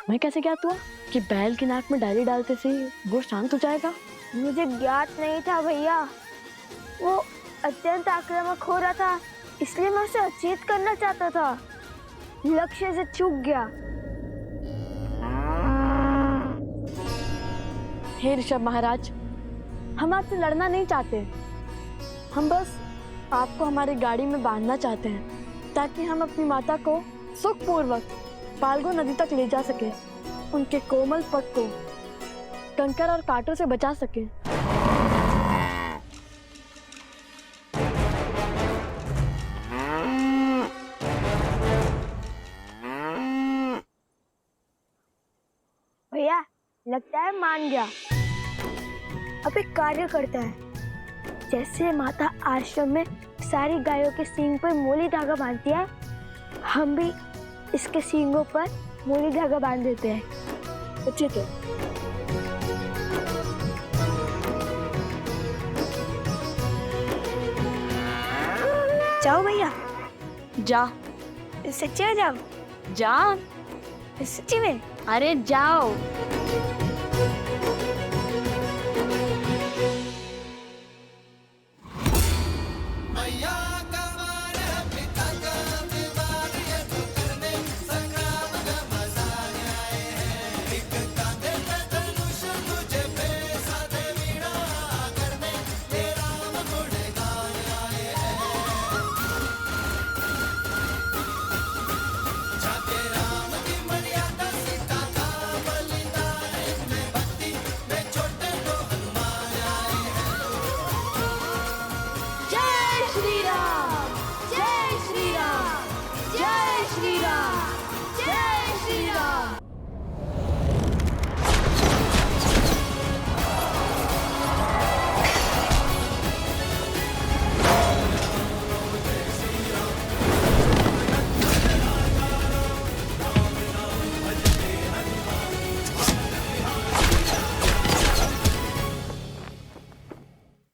मैं कैसे ज्ञात हुआ कि बैल की नाक में डाली डालते से वो शांत हो जाएगा? मुझे ज्ञात नहीं था भैया। वो अत्यंत आक्रामक हो रहा था, इसलिए मैं उसे अचेत करना चाहता था। लक्ष्य से चूक गया। हे ऋषभ महाराज, हम आपसे लड़ना नहीं चाहते। हम बस आपको हमारी गाड़ी में बांधना चाहते हैं ताकि हम अपनी माता को सुखपूर्वक फाल्गु नदी तक ले जा सके, उनके कोमल पग को कंकर और कांटों से बचा सके। भैया लगता है मान गया। अब एक कार्य करता है, जैसे माता आश्रम में सारी गायों के सींग पर मोली धागा बांधती है, हम भी इसके सींगों पर मोली धागा बांध देते हैं। तो ठीक है। जाओ भैया। जा। सच्ची में जाओ? जा। सच्ची में? अरे जाओ।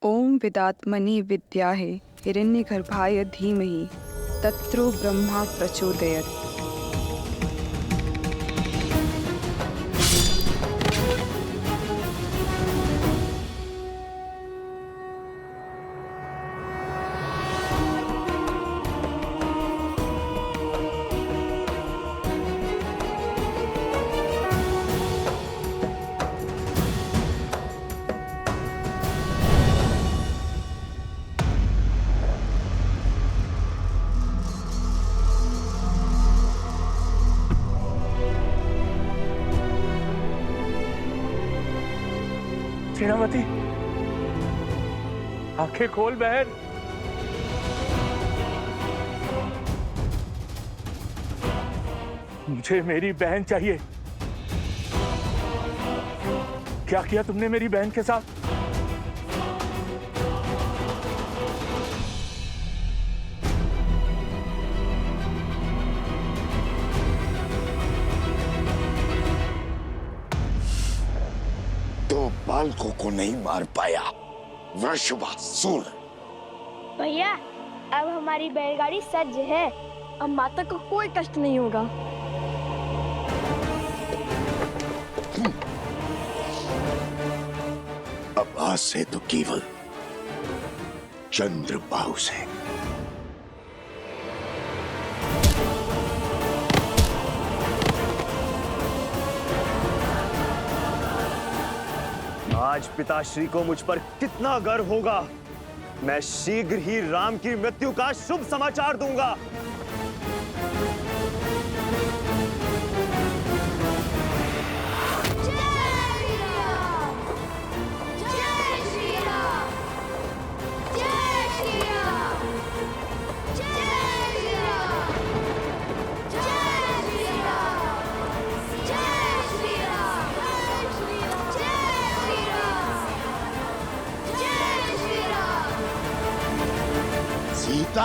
ओम विदात्मनि विद्याहे हिरण्यगर्भाय धीमहि तत्रो ब्रह्मा प्रचोदयात्। सेनापति, आंखें खोल बहन। मुझे मेरी बहन चाहिए। क्या किया तुमने मेरी बहन के साथ? बालकों को नहीं मार पाया वृषभासुर। भैया अब हमारी बैलगाड़ी सज्ज है। अब माता को कोई कष्ट नहीं होगा। अब आज से तो केवल चंद्रबाहु से। आज पिताश्री को मुझ पर कितना गर्व होगा। मैं शीघ्र ही राम की मृत्यु का शुभ समाचार दूंगा। सीता!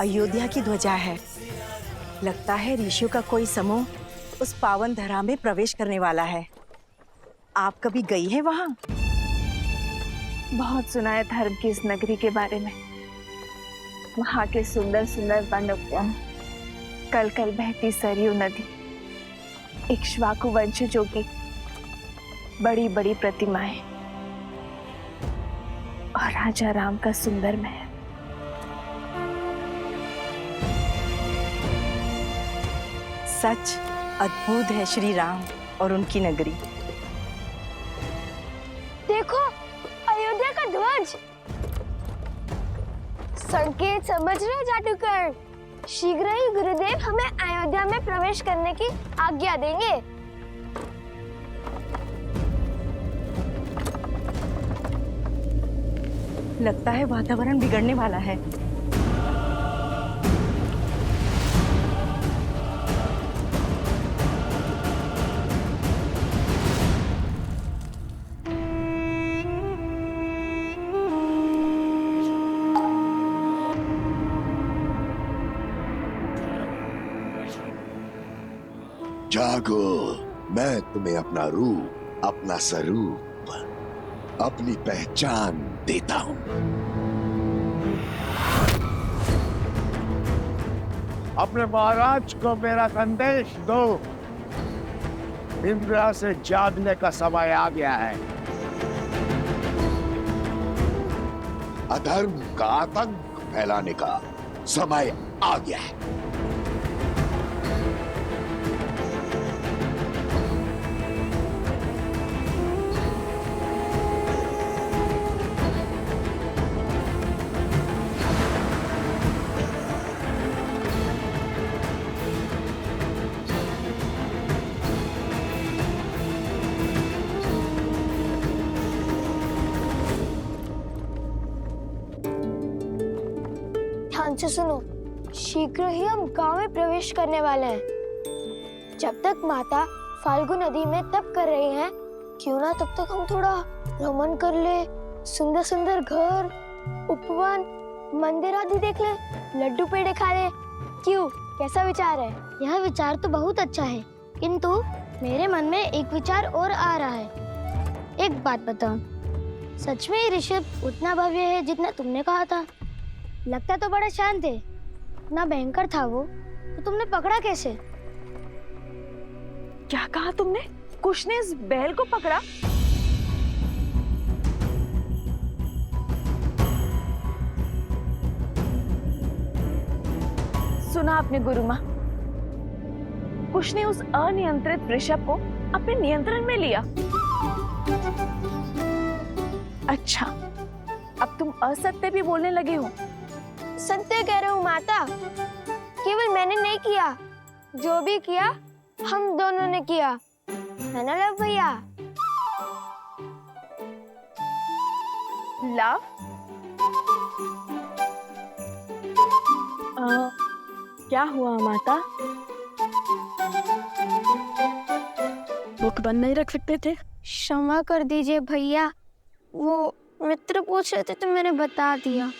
अयोध्या की ध्वजा है। लगता है ऋषियों का कोई समूह उस पावन धरा में प्रवेश करने वाला है। आप कभी गई हैं वहां? बहुत सुना है धर्म की इस नगरी के बारे में। वहां के सुंदर सुंदर वन उद्यान, कल कल बहती सरयू नदी, इक्ष्वाकु वंशजों की बड़ी बड़ी प्रतिमाएं और राजा राम का सुंदर महल। सच अद्भुत है श्री राम और उनकी नगरी। देखो, अयोध्या का ध्वज। संकेत समझ रहे जादूगर? शीघ्र ही गुरुदेव हमें अयोध्या में प्रवेश करने की आज्ञा देंगे। लगता है वातावरण बिगड़ने वाला है। जागो, मैं तुम्हें अपना रूप, अपना स्वरूप, अपनी पहचान देता हूं। अपने महाराज को मेरा संदेश दो। इंद्र से जागने का समय आ गया है। अधर्म का आतंक फैलाने का समय आ गया है। ध्यान से सुनो, शीघ्र ही हम गांव में प्रवेश करने वाले हैं। जब तक माता फाल्गु नदी में तप कर रही हैं, क्यों ना तब तक हम थोड़ा भ्रमण कर ले, सुंदर सुंदर घर, उपवन, मंदिर आदि देख ले, लड्डू पेड़े खा ले। क्यों, कैसा विचार है? यह विचार तो बहुत अच्छा है, किंतु मेरे मन में एक विचार और आ रहा है। एक बात बताओ, सच में ये ऋषभ उतना भव्य है जितना तुमने कहा था? लगता तो बड़ा शांत है, इतना भयंकर था वो, तो तुमने पकड़ा कैसे? क्या कहा तुमने? कुश ने इस बैल को पकड़ा? सुना आपने गुरु माँ, कुश ने उस अनियंत्रित वृषभ को अपने नियंत्रण में लिया। अच्छा, अब तुम असत्य भी बोलने लगे हो। सत्य कह रहे हूँ माता, केवल मैंने नहीं किया, जो भी किया हम दोनों ने किया, है ना लव भैया? लव? क्या हुआ माता? मुख बंद नहीं रख सकते थे? क्षमा कर दीजिए भैया, वो मित्र पूछ रहे थे तो मैंने बता दिया।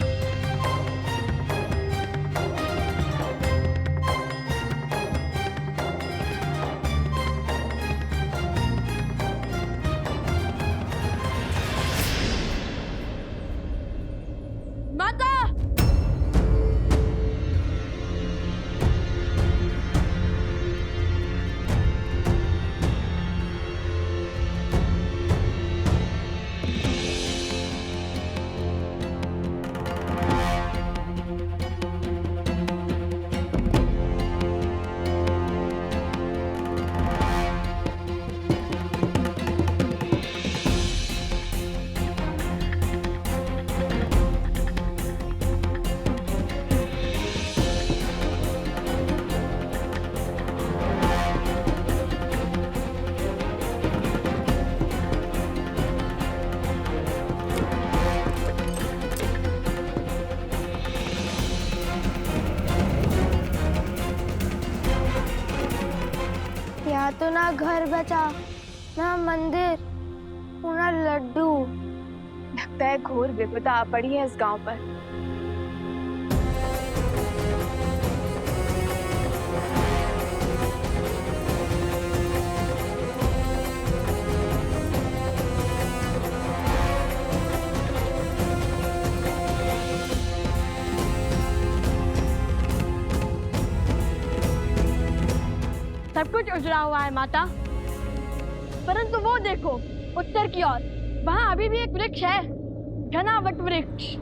माता! यहाँ तो ना घर बचा, ना मंदिर, ना लड्डू। लगता है घोर विपदा आ पड़ी है इस गांव पर। गुजरा हुआ है माता। परंतु वो देखो उत्तर की ओर, वहाँ अभी भी एक वृक्ष है, घना वट वृक्ष।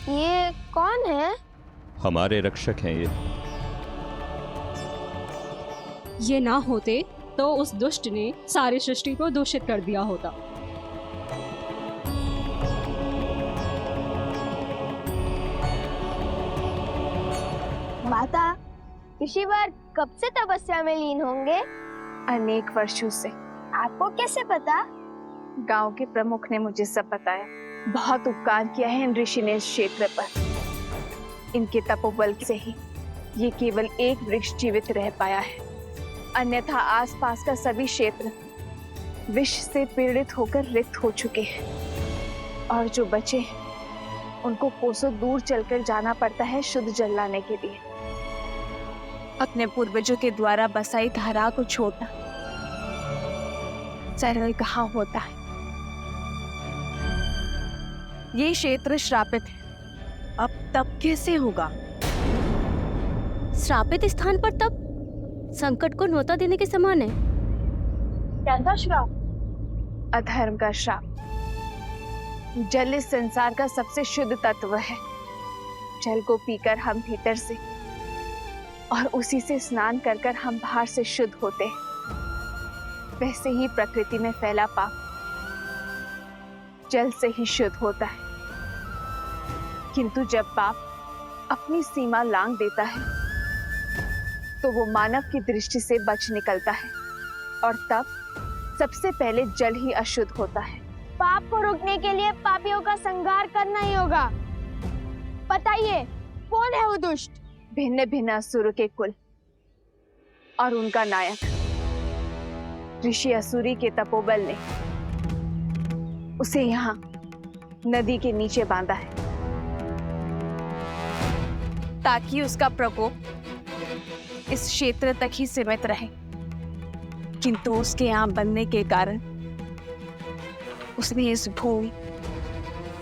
ये कौन है? हमारे रक्षक हैं ये ना होते तो उस दुष्ट ने सारी सृष्टि को दूषित कर दिया होता। माता, ऋषिवर कब से तपस्या में लीन होंगे? अनेक वर्षों से। आपको कैसे पता? गांव के प्रमुख ने मुझे सब बताया। बहुत उपकार किया है इन ऋषि ने इस क्षेत्र पर। इनके तपोबल से ही ये केवल एक वृक्ष जीवित रह पाया है, अन्यथा आसपास का सभी क्षेत्र विष से पीड़ित होकर रिक्त हो चुके हैं। और जो बचे उनको कोसों दूर चलकर जाना पड़ता है शुद्ध जल लाने के लिए। अपने पूर्वजों के द्वारा बसाई धारा को छोड़ना सरल कहाँ होता है। ये क्षेत्र श्रापित है, अब तप कैसे होगा? श्रापित स्थान पर तप संकट को न्योता देने के समान है। क्या था श्राप? अधर्म का श्राप। जल इस संसार का सबसे शुद्ध तत्व है। जल को पीकर हम भीतर से और उसी से स्नान कर कर हम बाहर से शुद्ध होते हैं। वैसे ही प्रकृति में फैला पाप जल से ही शुद्ध होता है। किंतु जब पाप अपनी सीमा लांघ देता है तो वो मानव की दृष्टि से बच निकलता है और तब सबसे पहले जल ही अशुद्ध होता है। पाप को रोकने के लिए पापियों का संहार करना ही होगा। बताइए, कौन है वो दुष्ट? भिन्न भिन्न असुर के कुल और उनका नायक ऋषि असुरी के तपोबल ने उसे यहाँ नदी के नीचे बांधा है ताकि उसका प्रकोप इस क्षेत्र तक ही सीमित रहे। किंतु उसके यहाँ बनने के कारण उसने इस भूमि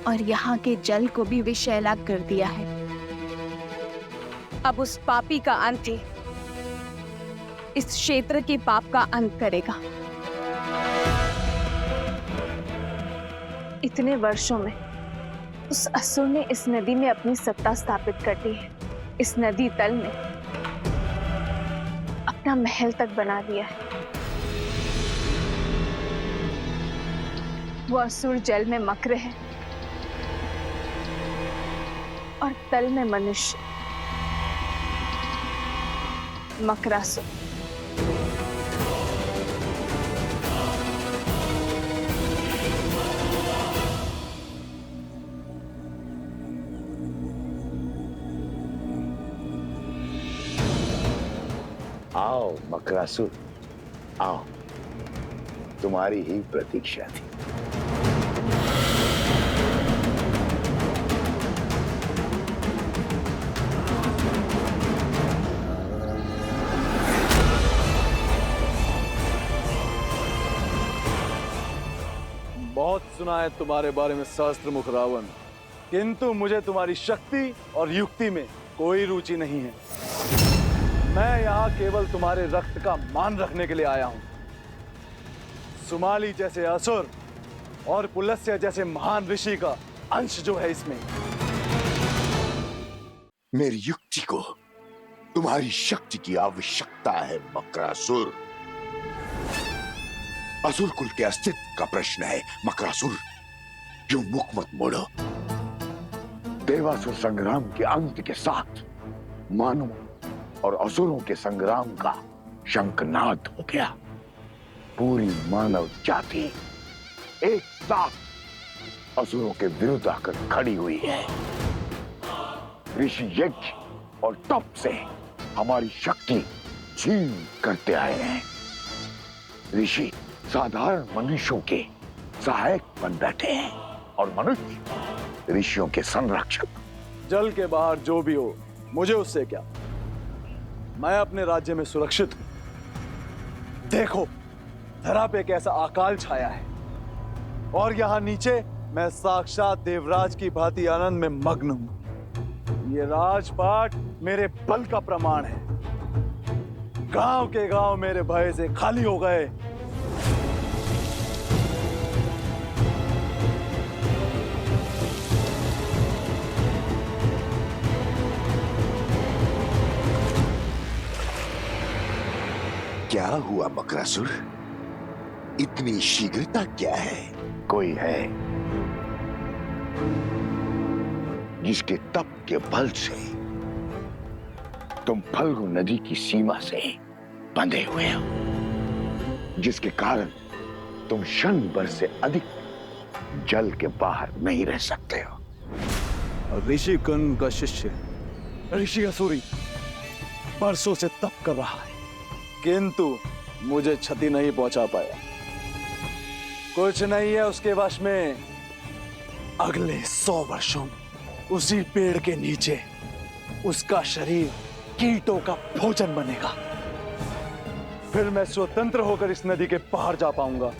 और यहाँ के जल को भी विषैला कर दिया है। अब उस पापी का अंत ही इस क्षेत्र के पाप का अंत करेगा। इतने वर्षों में उस असुर ने इस नदी में अपनी सत्ता स्थापित कर दी है। इस नदी तल में अपना महल तक बना दिया है। वो असुर जल में मक्र है और तल में मनुष्य मकरासुर। आओ मकरासुर, आओ, तुम्हारी ही प्रतीक्षा थी। बहुत सुना है तुम्हारे बारे में सहस्त्रमुख रावण, किंतु मुझे तुम्हारी शक्ति और युक्ति में कोई रुचि नहीं है। मैं यहाँ केवल तुम्हारे रक्त का मान रखने के लिए आया हूँ। सुमाली जैसे असुर और पुलस्त्य जैसे महान ऋषि का अंश जो है इसमें। मेरी युक्ति को तुम्हारी शक्ति की आवश्यकता है मकरासुर। असुर कुल के अस्तित्व का प्रश्न है मकरासुर। यूं मुख मत मोड़ो। देवासुर संग्राम के अंत के साथ मानवों और असुरों के संग्राम का शंखनाद हो गया। पूरी मानव जाति एक साथ असुरों के विरुद्ध आकर खड़ी हुई है। ऋषि यज्ञ और तप से हमारी शक्ति छीन करते आए हैं। ऋषि साधारण मनुष्यों के सहायक बन बैठे हैं और मनुष्य ऋषियों के संरक्षक। जल के बाहर जो भी हो, मुझे उससे क्या। मैं अपने राज्य में सुरक्षित हूं। देखो, धरा पे कैसा अकाल छाया है और यहाँ नीचे मैं साक्षात देवराज की भांति आनंद में मग्न हूं। ये राजपाट मेरे बल का प्रमाण है। गांव के गांव मेरे भय से खाली हो गए। क्या हुआ मकरासुर? इतनी शीघ्रता क्या है? कोई है जिसके तप के बल से तुम फल्गु नदी की सीमा से बंधे हुए हो, जिसके कारण तुम क्षण भर से अधिक जल के बाहर नहीं रह सकते हो। ऋषि कर्ण का शिष्य ऋषि असुरी बरसों से तप कर रहा है, किंतु मुझे क्षति नहीं पहुंचा पाया। कुछ नहीं है उसके वश में। अगले 100 वर्षों में उसी पेड़ के नीचे उसका शरीर कीटों का भोजन बनेगा। फिर मैं स्वतंत्र होकर इस नदी के पार जा पाऊंगा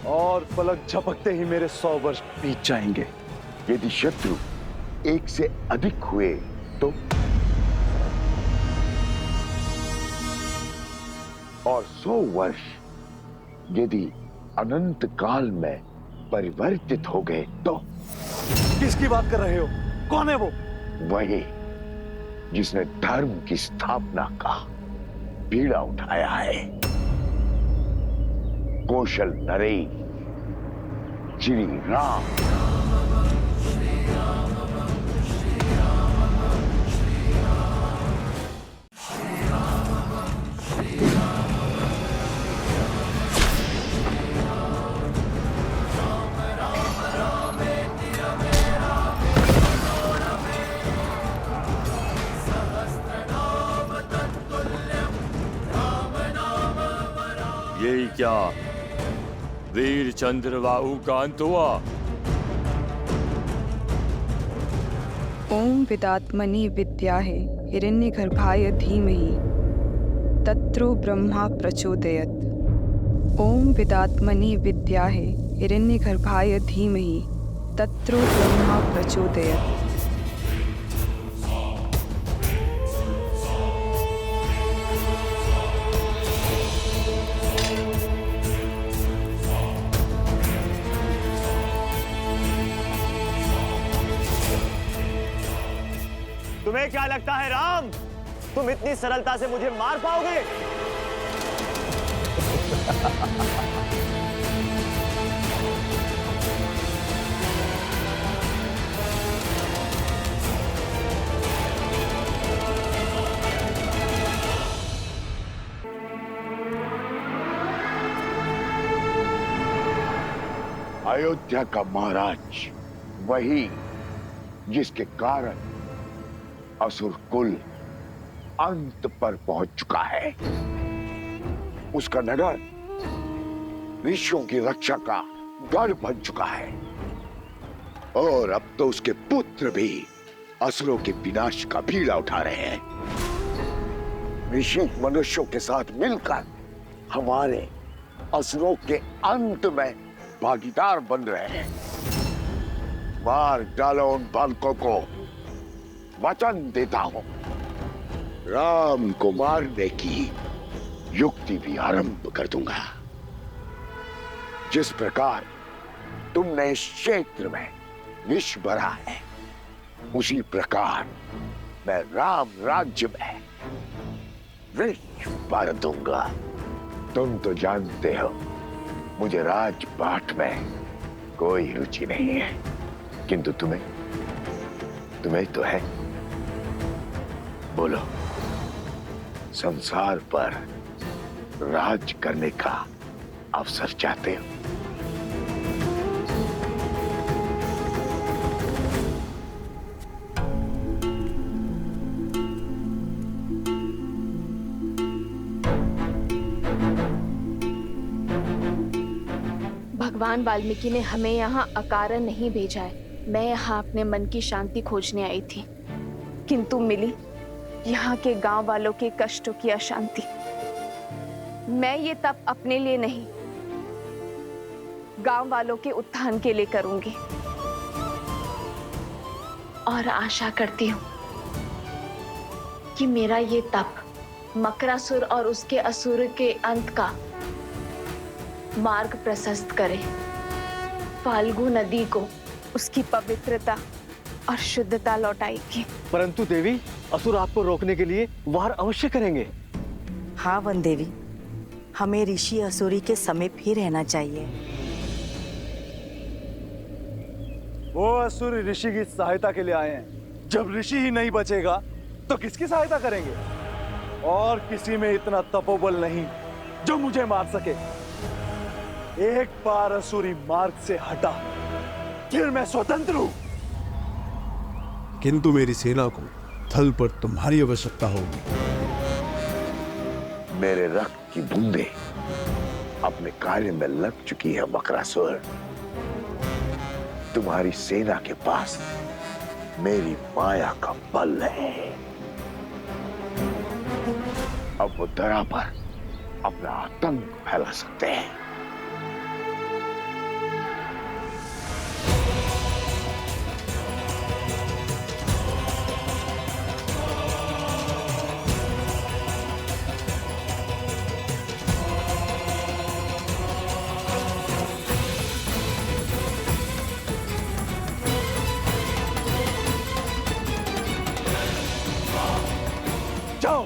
और पलक झपकते ही मेरे 100 वर्ष बीत जाएंगे। यदि शत्रु एक से अधिक हुए तो, और 100 वर्ष यदि अनंत काल में परिवर्तित हो गए तो? किसकी बात कर रहे हो? कौन है वो? वही जिसने धर्म की स्थापना का बीड़ा उठाया है। कौशल नरेश श्री राम। यही क्या वीर चंद्रबाहु का अंत हुआ? ओम विदात्मनि विद्याहे हिरण्यगर्भाय धीमहि तत्रो ब्रह्मा प्रचोदयत्। ओम विदात्मनि विद्याहे हिरण्यगर्भाय धीमहि तत्रो ब्रह्मा प्रचोदयत्। तुम्हें क्या लगता है राम, तुम इतनी सरलता से मुझे मार पाओगे? अयोध्या का महाराज वही जिसके कारण असुर कुल अंत पर पहुंच चुका है। उसका नगर ऋषियों की रक्षा का गढ़ बन चुका है और अब तो उसके पुत्र भी असुरों के विनाश का बीड़ा उठा रहे हैं। ऋषि मनुष्यों के साथ मिलकर हमारे असुरों के अंत में भागीदार बन रहे हैं। मार डालो उन बालकों को। वचन देता हूं, राम को मारने की युक्ति भी आरंभ कर दूंगा। जिस प्रकार तुमने इस क्षेत्र में विष भरा है, उसी प्रकार मैं राम राज्य में विष भर दूंगा। तुम तो जानते हो मुझे राजपाट में कोई रुचि नहीं है, किंतु तुम्हें तो है। बोलो, संसार पर राज करने का अवसर चाहते हो? भगवान वाल्मीकि ने हमें यहाँ अकारण नहीं भेजा है। मैं यहाँ अपने मन की शांति खोजने आई थी, किंतु मिली यहाँ के गांव वालों के कष्टों की अशांति। मैं ये तप अपने लिए नहीं, गांव वालों के उत्थान के लिए करूंगी। और आशा करती हूँ कि मेरा ये तप मकरासुर और उसके असुर के अंत का मार्ग प्रशस्त करे, फाल्गु नदी को उसकी पवित्रता और शुद्धता लौटाएगी। परंतु देवी, असुर आपको रोकने के लिए वार अवश्य करेंगे। हाँ वन देवी, हमें ऋषि असुरी के समीप ही रहना चाहिए। वो असुर ऋषि की सहायता के लिए आए हैं। जब ऋषि ही नहीं बचेगा तो किसकी सहायता करेंगे? और किसी में इतना तपोबल नहीं जो मुझे मार सके। एक बार असुरी मार्ग से हटा, फिर मैं स्वतंत्र हूं। किंतु मेरी सेना को थल पर तुम्हारी आवश्यकता होगी। मेरे रक्त की बूंदें अपने कार्य में लग चुकी है मकरासुर। तुम्हारी सेना के पास मेरी माया का बल है। अब वो धरा पर अपना आतंक फैला सकते हैं। जाओ,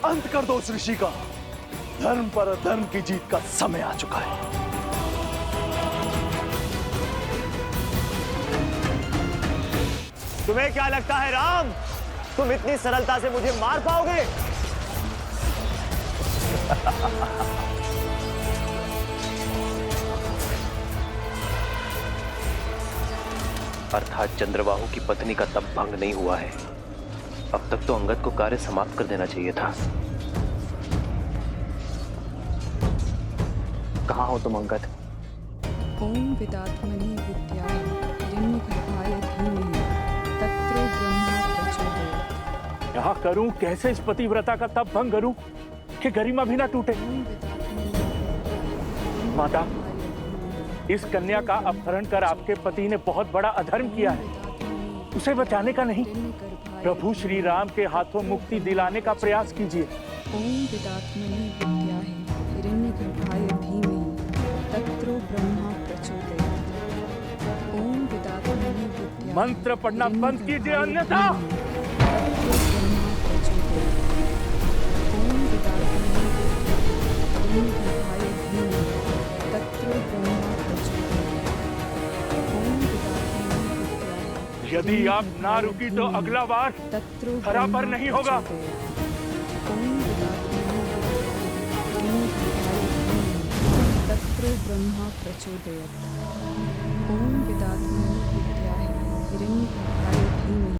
अंत कर दो उस ऋषि का। धर्म पर अधर्म की जीत का समय आ चुका है। तुम्हें क्या लगता है राम, तुम इतनी सरलता से मुझे मार पाओगे? अर्थात चंद्रबाहु की पत्नी का तप भंग नहीं हुआ है। अब तक तो अंगद को कार्य समाप्त कर देना चाहिए था। कहाँ हो तुम अंगद? ओम विदात्मनि विद्याय हिरण्यगर्भाय धीमहि तत्रो ब्रह्मा प्रचोदयात्। यहाँ करूं कैसे इस पतिव्रता का तप भंग करूं कि गरिमा भी ना टूटे? माता, इस कन्या का अपहरण कर आपके पति ने बहुत बड़ा अधर्म किया है। उसे बचाने का नहीं, प्रभु श्री राम के हाथों मुक्ति दिलाने का प्रयास कीजिए। ओम विदात्मनि विद्याय हिरण्यगर्भाय धीमहि तत्रो ब्रह्मा प्रचोदयात्। ओम विदात्मनि विद्याय। मंत्र पढ़ना बंद कीजिए, अन्यथा ओम विदात्मनि हिरण्यगर्भाय धीमहि तत्रो ब्रह्मा प्रचोदयात्। ओम विदात्मनि विद्याय। यदि आप ना रुकी तो अगला बार धरा पर नहीं होगा। तत्रो ब्रह्मा प्रचोदयात्। ओम विदात्मनि